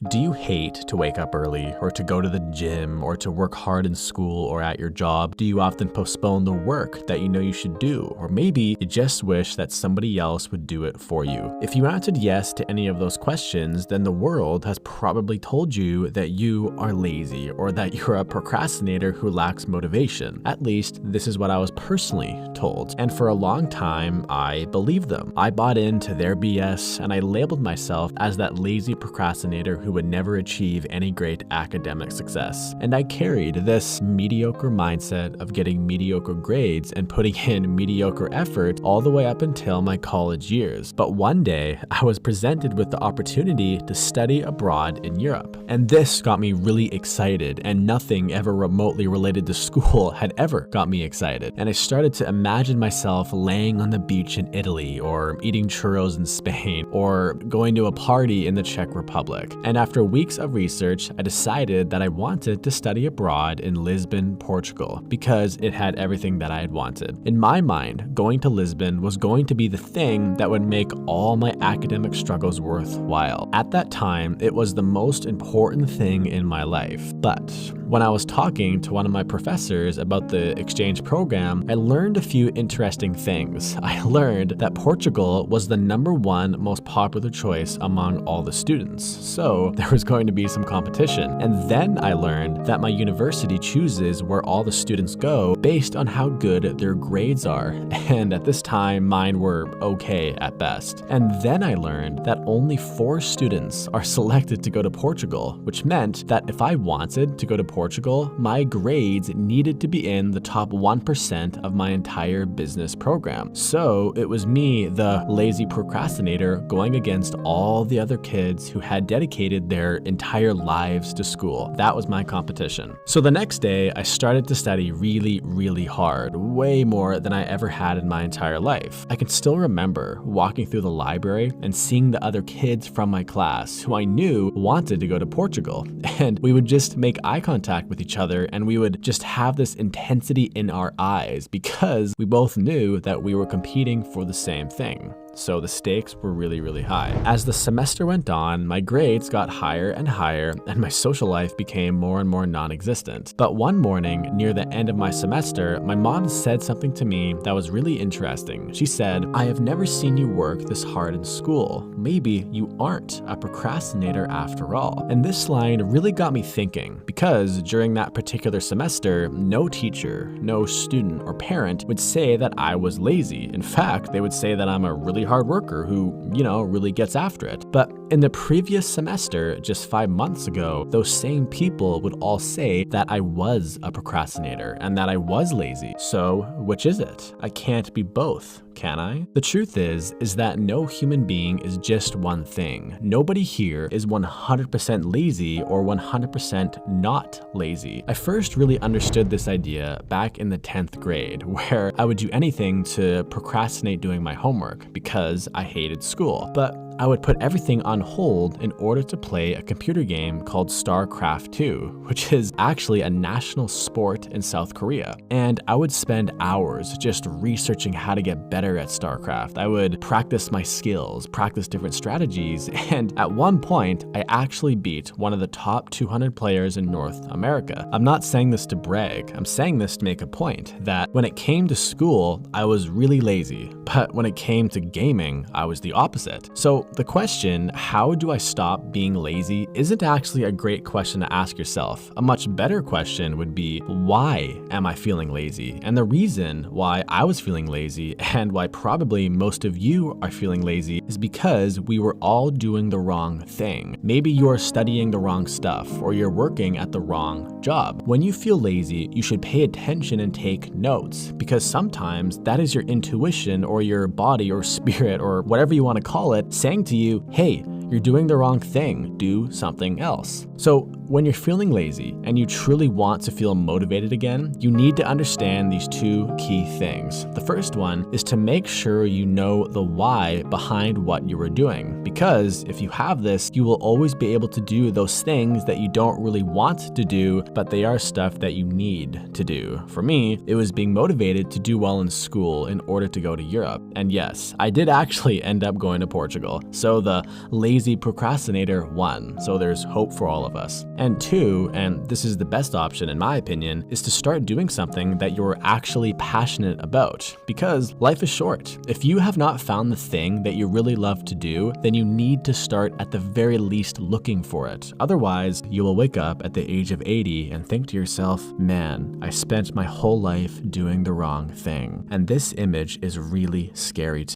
Do you hate to wake up early or to go to the gym or to work hard in school or at your job? Do you often postpone the work that you know you should do? Or maybe you just wish that somebody else would do it for you? If you answered yes to any of those questions, then the world has probably told you that you are lazy or that you're a procrastinator who lacks motivation. At least this is what I was personally told. And for a long time, I believed them. I bought into their BS and I labeled myself as that lazy procrastinator who would never achieve any great academic success. And I carried this mediocre mindset of getting mediocre grades and putting in mediocre effort all the way up until my college years. But one day, I was presented with the opportunity to study abroad in Europe. And this got me really excited, and nothing ever remotely related to school had ever got me excited. And I started to imagine myself laying on the beach in Italy, or eating churros in Spain, or going to a party in the Czech Republic. And after weeks of research, I decided that I wanted to study abroad in Lisbon, Portugal, because it had everything that I had wanted. In my mind, going to Lisbon was going to be the thing that would make all my academic struggles worthwhile. At that time, it was the most important thing in my life. But when I was talking to one of my professors about the exchange program, I learned a few interesting things. I learned that Portugal was the #1 most popular choice among all the students. So there was going to be some competition. And then I learned that my university chooses where all the students go based on how good their grades are. And at this time, mine were okay at best. And then I learned that only 4 students are selected to go to Portugal, which meant that if I wanted to go to Portugal, my grades needed to be in the top 1% of my entire business program. So it was me, the lazy procrastinator, going against all the other kids who had dedicated their entire lives to school. That was my competition. So the next day, I started to study really hard, way more than I ever had in my entire life. I can still remember walking through the library and seeing the other kids from my class who I knew wanted to go to Portugal. And we would just make eye contact with each other and we would just have this intensity in our eyes because we both knew that we were competing for the same thing. So the stakes were really high. As the semester went on, my grades got higher and higher, and my social life became more and more non-existent. But one morning, near the end of my semester, my mom said something to me that was really interesting. She said, "I have never seen you work this hard in school. Maybe you aren't a procrastinator after all." And this line really got me thinking, because during that particular semester, no teacher, no student or parent would say that I was lazy. In fact, they would say that I'm a really hard worker who, really gets after it. But in the previous semester, just 5 months ago, those same people would all say that I was a procrastinator and that I was lazy. So which is it? I can't be both, can I? The truth is that no human being is just one thing. Nobody here is 100% lazy or 100% not lazy. I first really understood this idea back in the 10th grade, where I would do anything to procrastinate doing my homework because I hated school. But I would put everything on hold in order to play a computer game called StarCraft 2, which is actually a national sport in South Korea. And I would spend hours just researching how to get better at StarCraft. I would practice my skills, practice different strategies, and at one point, I actually beat one of the top 200 players in North America. I'm not saying this to brag, I'm saying this to make a point that when it came to school, I was really lazy, but when it came to gaming, I was the opposite. So the question, how do I stop being lazy, isn't actually a great question to ask yourself. A much better question would be, why am I feeling lazy? And the reason why I was feeling lazy, and why probably most of you are feeling lazy, is because we were all doing the wrong thing. Maybe you're studying the wrong stuff, or you're working at the wrong job. When you feel lazy, you should pay attention and take notes, because sometimes that is your intuition or your body or spirit or whatever you want to call it saying to you, hey, you're doing the wrong thing, do something else. So when you're feeling lazy and you truly want to feel motivated again, you need to understand these two key things. The first one is to make sure you know the why behind what you are doing, because if you have this, you will always be able to do those things that you don't really want to do, but they are stuff that you need to do. For me, it was being motivated to do well in school in order to go to Europe. And yes, I did actually end up going to Portugal. So the lazy procrastinator won. So there's hope for all of us. And two, and this is the best option in my opinion, is to start doing something that you're actually passionate about, because life is short. If you have not found the thing that you really love to do, then you need to start at the very least looking for it. Otherwise, you will wake up at the age of 80 and think to yourself, man, I spent my whole life doing the wrong thing. And this image is really scary to